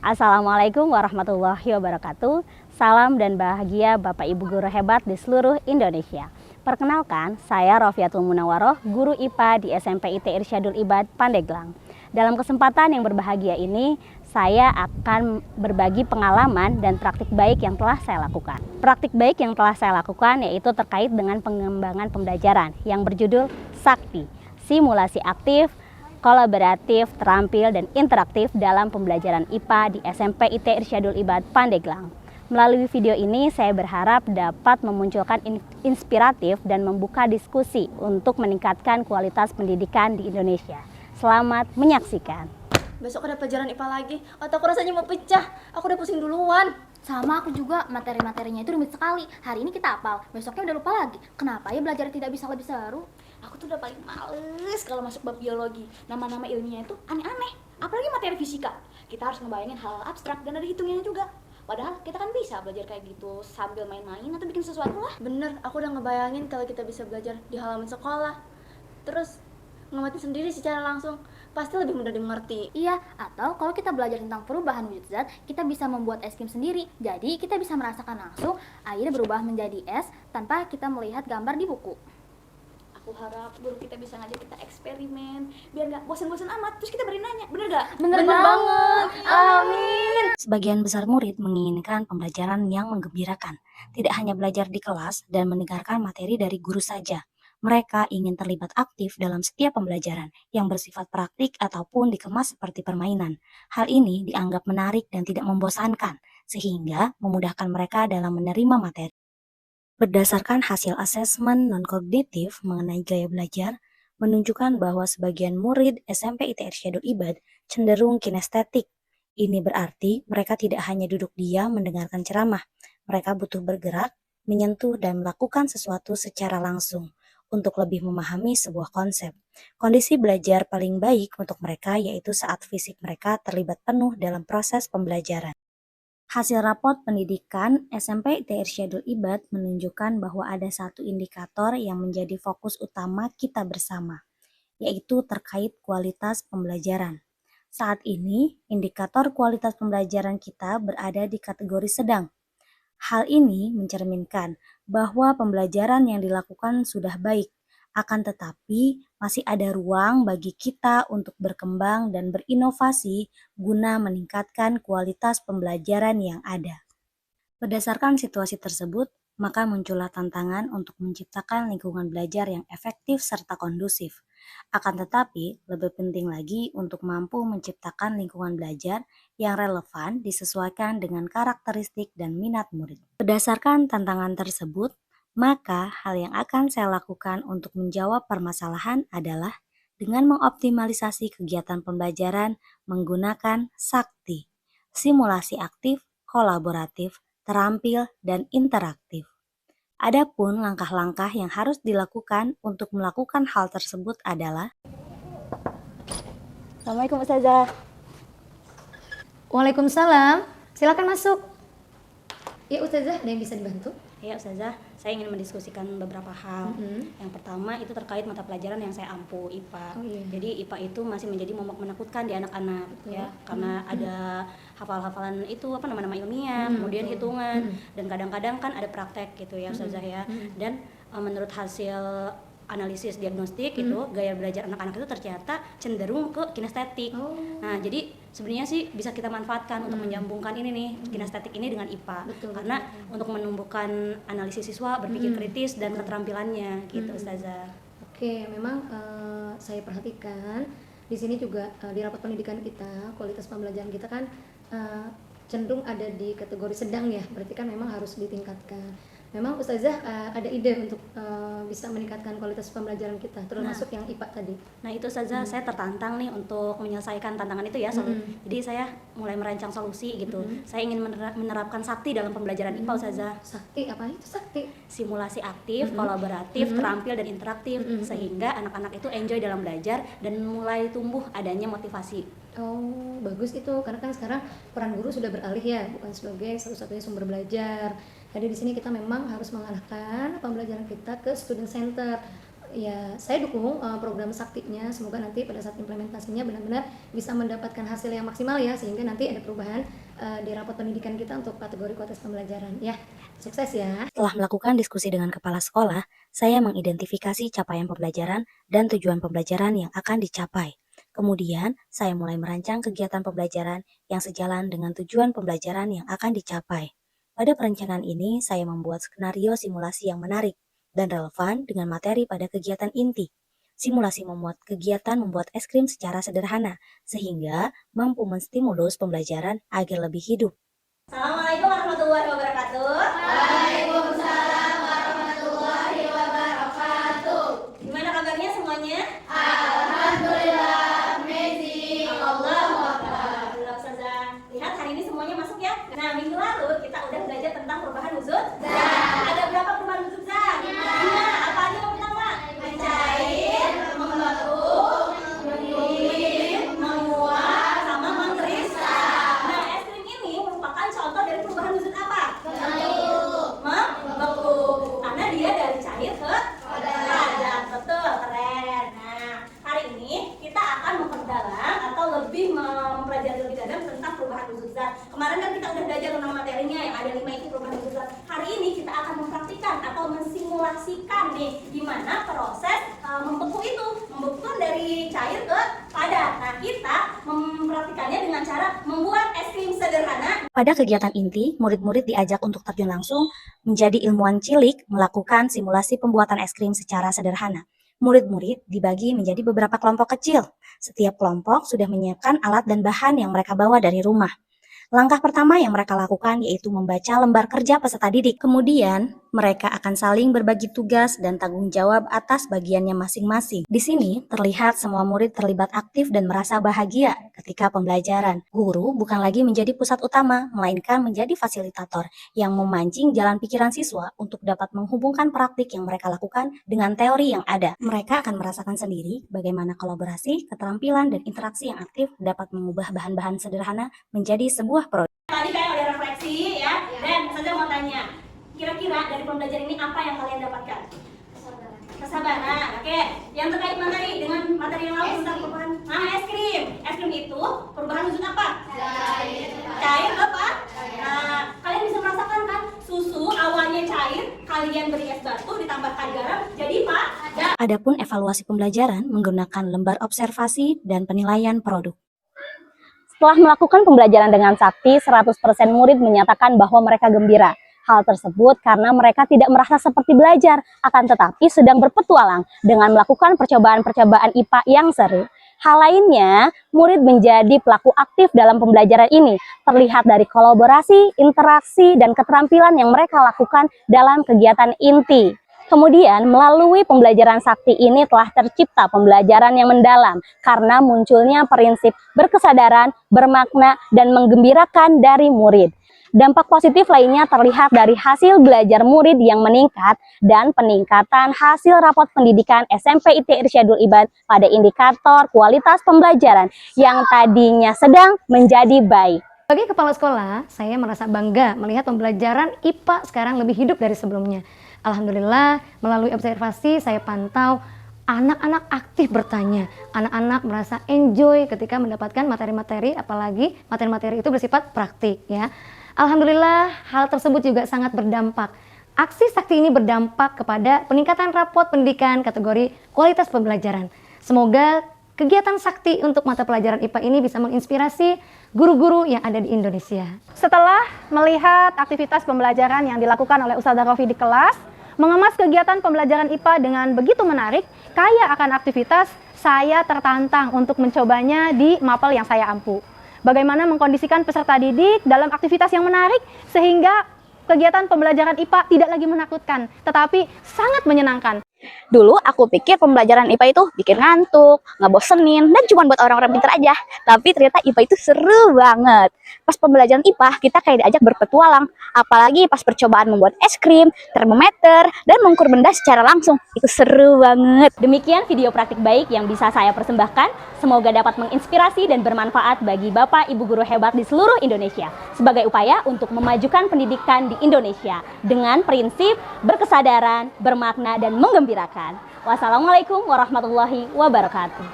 Assalamualaikum warahmatullahi wabarakatuh. Salam dan bahagia Bapak Ibu guru hebat di seluruh Indonesia. Perkenalkan, saya Rofiatul Munawaroh, guru IPA di SMP IT Irsyadul Ibad, Pandeglang. Dalam kesempatan yang berbahagia ini, saya akan berbagi pengalaman dan praktik baik yang telah saya lakukan. Praktik baik yang telah saya lakukan yaitu terkait dengan pengembangan pembelajaran yang berjudul Sakti, simulasi aktif, kolaboratif, terampil, dan interaktif dalam pembelajaran IPA di SMP IT Irsyadul Ibad, Pandeglang. Melalui video ini, saya berharap dapat memunculkan inspiratif dan membuka diskusi untuk meningkatkan kualitas pendidikan di Indonesia. Selamat menyaksikan. Besok ada pelajaran IPA lagi. Otakku rasanya mau pecah. Aku udah pusing duluan. Sama aku juga, materi-materinya itu rumit sekali. Hari ini kita hafal, besoknya udah lupa lagi. Kenapa ya belajar tidak bisa lebih seru? Aku tuh udah paling males kalau masuk bab biologi. Nama-nama ilmiahnya itu aneh-aneh. Apalagi materi fisika. Kita harus ngebayangin hal abstrak dan ada hitungnya juga. Padahal kita kan bisa belajar kayak gitu sambil main-main atau bikin sesuatu lah. Bener, aku udah ngebayangin kalau kita bisa belajar di halaman sekolah. Terus ngamatin sendiri secara langsung. Pasti lebih mudah dimengerti. Iya, atau kalau kita belajar tentang perubahan wujud zat, kita bisa membuat es krim sendiri. Jadi kita bisa merasakan langsung air berubah menjadi es tanpa kita melihat gambar di buku. Aku harap guru kita bisa ngajak kita eksperimen biar gak bosan-bosan amat. Terus kita beri nanya, bener gak? Bener banget. Amin. Sebagian besar murid menginginkan pembelajaran yang menggembirakan, tidak hanya belajar di kelas dan mendengarkan materi dari guru saja. Mereka ingin terlibat aktif dalam setiap pembelajaran yang bersifat praktik ataupun dikemas seperti permainan. Hal ini dianggap menarik dan tidak membosankan, sehingga memudahkan mereka dalam menerima materi. Berdasarkan hasil asesmen non-kognitif mengenai gaya belajar, menunjukkan bahwa sebagian murid SMP IT Irsyadul Ibad cenderung kinestetik. Ini berarti mereka tidak hanya duduk diam mendengarkan ceramah, mereka butuh bergerak, menyentuh dan melakukan sesuatu secara langsung untuk lebih memahami sebuah konsep. Kondisi belajar paling baik untuk mereka yaitu saat fisik mereka terlibat penuh dalam proses pembelajaran. Hasil raport pendidikan SMP IT Irsyadul Ibad menunjukkan bahwa ada satu indikator yang menjadi fokus utama kita bersama, yaitu terkait kualitas pembelajaran. Saat ini, indikator kualitas pembelajaran kita berada di kategori sedang. Hal ini mencerminkan bahwa pembelajaran yang dilakukan sudah baik, akan tetapi masih ada ruang bagi kita untuk berkembang dan berinovasi guna meningkatkan kualitas pembelajaran yang ada. Berdasarkan situasi tersebut, maka muncullah tantangan untuk menciptakan lingkungan belajar yang efektif serta kondusif. Akan tetapi, lebih penting lagi untuk mampu menciptakan lingkungan belajar yang relevan disesuaikan dengan karakteristik dan minat murid. Berdasarkan tantangan tersebut, maka hal yang akan saya lakukan untuk menjawab permasalahan adalah dengan mengoptimalisasi kegiatan pembelajaran menggunakan Sakti, simulasi aktif, kolaboratif, terampil, dan interaktif. Adapun langkah-langkah yang harus dilakukan untuk melakukan hal tersebut adalah Assalamualaikum Ustazah. Waalaikumsalam, silakan masuk. Ya Ustazah, ada yang bisa dibantu? Ya Ustazah, saya ingin mendiskusikan beberapa hal. Yang pertama itu terkait mata pelajaran yang saya ampu, IPA. Jadi IPA itu masih menjadi momok menakutkan di anak-anak ya, karena ada hafal-hafalan itu nama-nama ilmiah, kemudian hitungan, dan kadang-kadang kan ada praktek gitu ya Ustazah ya. Dan menurut hasil analisis diagnostik itu gaya belajar anak-anak itu ternyata cenderung ke kinestetik. Nah, jadi sebenarnya sih bisa kita manfaatkan untuk menyambungkan ini nih, kinestetik ini dengan IPA. Karena untuk menumbuhkan analisis siswa, berpikir kritis dan keterampilannya gitu Ustazah. Oke, memang saya perhatikan di sini juga di rapat pendidikan kita, kualitas pembelajaran kita kan cenderung ada di kategori sedang ya, berarti kan memang harus ditingkatkan. Memang Ustazah ada ide untuk bisa meningkatkan kualitas pembelajaran kita, termasuk yang IPA tadi. Nah itu Ustazah, saya tertantang nih untuk menyelesaikan tantangan itu ya. Jadi saya mulai merancang solusi gitu. Saya ingin menerapkan Sakti dalam pembelajaran IPA Ustazah. Sakti, apa itu Sakti? Simulasi aktif, kolaboratif, terampil, dan interaktif. Sehingga anak-anak itu enjoy dalam belajar dan mulai tumbuh adanya motivasi. Oh, bagus itu, karena kan sekarang peran guru sudah beralih ya, bukan sebagai satu-satunya sumber belajar. Jadi di sini kita memang harus mengarahkan pembelajaran kita ke student center. ya saya dukung program saktinya, semoga nanti pada saat implementasinya benar-benar bisa mendapatkan hasil yang maksimal ya, sehingga nanti ada perubahan di rapot pendidikan kita untuk kategori kualitas pembelajaran ya. Sukses ya. Setelah melakukan diskusi dengan kepala sekolah, saya mengidentifikasi capaian pembelajaran dan tujuan pembelajaran yang akan dicapai. Kemudian, saya mulai merancang kegiatan pembelajaran yang sejalan dengan tujuan pembelajaran yang akan dicapai. Pada perencanaan ini, saya membuat skenario simulasi yang menarik dan relevan dengan materi pada kegiatan inti. Simulasi memuat kegiatan membuat es krim secara sederhana, sehingga mampu menstimulus pembelajaran agar lebih hidup. Assalamualaikum warahmatullahi wabarakatuh. Waalaikumsalam warahmatullahi wabarakatuh. Gimana kabarnya semuanya? Alhamdulillah, amazing. Allahu Akbar. Alhamdulillah Ustazah. Lihat hari ini semuanya masuk ya. Nah, minggu lalu kita udah belajar tentang perubahan wujud. Ada berapa perubahan wujud, Zah? 5. Apa aja yang pertama? Mencair, membentuk, mengguling, menguap, sama mengkristal. Nah, es krim ini merupakan contoh dari perubahan wujud apa? Membeku. Karena dia dari cair ke padat. Betul, keren. Nah, hari ini kita akan memperdalam atau lebih mempelajari lebih dalam tentang perubahan wujud zat. Kemarin kan kita udah belajar tentang materinya yang ada 5 itu perubahan wujud zat. Hari ini kita akan mempraktikkan atau mensimulasikan nih gimana proses membeku itu. Membeku kan dari cair ke padat. Nah, kita mempraktikannya dengan cara membuat es krim sederhana. Pada kegiatan inti, murid-murid diajak untuk terjun langsung menjadi ilmuwan cilik melakukan simulasi pembuatan es krim secara sederhana. Murid-murid dibagi menjadi beberapa kelompok kecil. Setiap kelompok sudah menyiapkan alat dan bahan yang mereka bawa dari rumah. Langkah pertama yang mereka lakukan yaitu membaca lembar kerja peserta didik. Kemudian, mereka akan saling berbagi tugas dan tanggung jawab atas bagiannya masing-masing. Di sini, terlihat semua murid terlibat aktif dan merasa bahagia ketika pembelajaran. Guru bukan lagi menjadi pusat utama, melainkan menjadi fasilitator yang memancing jalan pikiran siswa untuk dapat menghubungkan praktik yang mereka lakukan dengan teori yang ada. Mereka akan merasakan sendiri bagaimana kolaborasi, keterampilan, dan interaksi yang aktif dapat mengubah bahan-bahan sederhana menjadi sebuah produk. Tadi kan udah refleksi ya. Dan saya mau tanya, kira-kira dari pembelajaran ini apa yang kalian dapatkan? Kesabaran. Oke. Yang terkait materi dengan materi yang lalu tentang perubahan. Nah, es krim. Es krim itu perubahan wujud apa? Cair apa? Nah, kalian bisa merasakan kan? Susu awalnya cair, kalian beri es batu ditambahkan garam jadi padat. Adapun evaluasi pembelajaran menggunakan lembar observasi dan penilaian produk. Setelah melakukan pembelajaran dengan sakti, 100% murid menyatakan bahwa mereka gembira. Hal tersebut karena mereka tidak merasa seperti belajar, akan tetapi sedang berpetualang dengan melakukan percobaan-percobaan IPA yang seru. Hal lainnya, murid menjadi pelaku aktif dalam pembelajaran ini, terlihat dari kolaborasi, interaksi, dan keterampilan yang mereka lakukan dalam kegiatan inti. Kemudian, melalui pembelajaran sakti ini telah tercipta pembelajaran yang mendalam karena munculnya prinsip berkesadaran, bermakna, dan menggembirakan dari murid. Dampak positif lainnya terlihat dari hasil belajar murid yang meningkat dan peningkatan hasil rapot pendidikan SMP IT Irsyadul Ibad pada indikator kualitas pembelajaran yang tadinya sedang menjadi baik. Sebagai kepala sekolah, saya merasa bangga melihat pembelajaran IPA sekarang lebih hidup dari sebelumnya. Alhamdulillah, melalui observasi saya pantau anak-anak aktif bertanya. Anak-anak merasa enjoy ketika mendapatkan materi-materi, apalagi materi-materi itu bersifat praktik ya. Alhamdulillah, hal tersebut juga sangat berdampak. Aksi sakti ini berdampak kepada peningkatan rapot pendidikan kategori kualitas pembelajaran. Semoga kegiatan sakti untuk mata pelajaran IPA ini bisa menginspirasi guru-guru yang ada di Indonesia. Setelah melihat aktivitas pembelajaran yang dilakukan oleh Ustazah Rofi di kelas, mengemas kegiatan pembelajaran IPA dengan begitu menarik, kaya akan aktivitas, saya tertantang untuk mencobanya di mapel yang saya ampu. Bagaimana mengkondisikan peserta didik dalam aktivitas yang menarik sehingga kegiatan pembelajaran IPA tidak lagi menakutkan, tetapi sangat menyenangkan. Dulu aku pikir pembelajaran IPA itu bikin ngantuk, ngebosenin, dan cuma buat orang-orang pintar aja. Tapi ternyata IPA itu seru banget. Pas pembelajaran IPA, kita kayak diajak berpetualang. Apalagi pas percobaan membuat es krim, termometer, dan mengukur benda secara langsung. Itu seru banget. Demikian video praktik baik yang bisa saya persembahkan. Semoga dapat menginspirasi dan bermanfaat bagi Bapak Ibu guru hebat di seluruh Indonesia. Sebagai upaya untuk memajukan pendidikan di Indonesia dengan prinsip berkesadaran, bermakna, dan menggembirakan. Wassalamualaikum warahmatullahi wabarakatuh.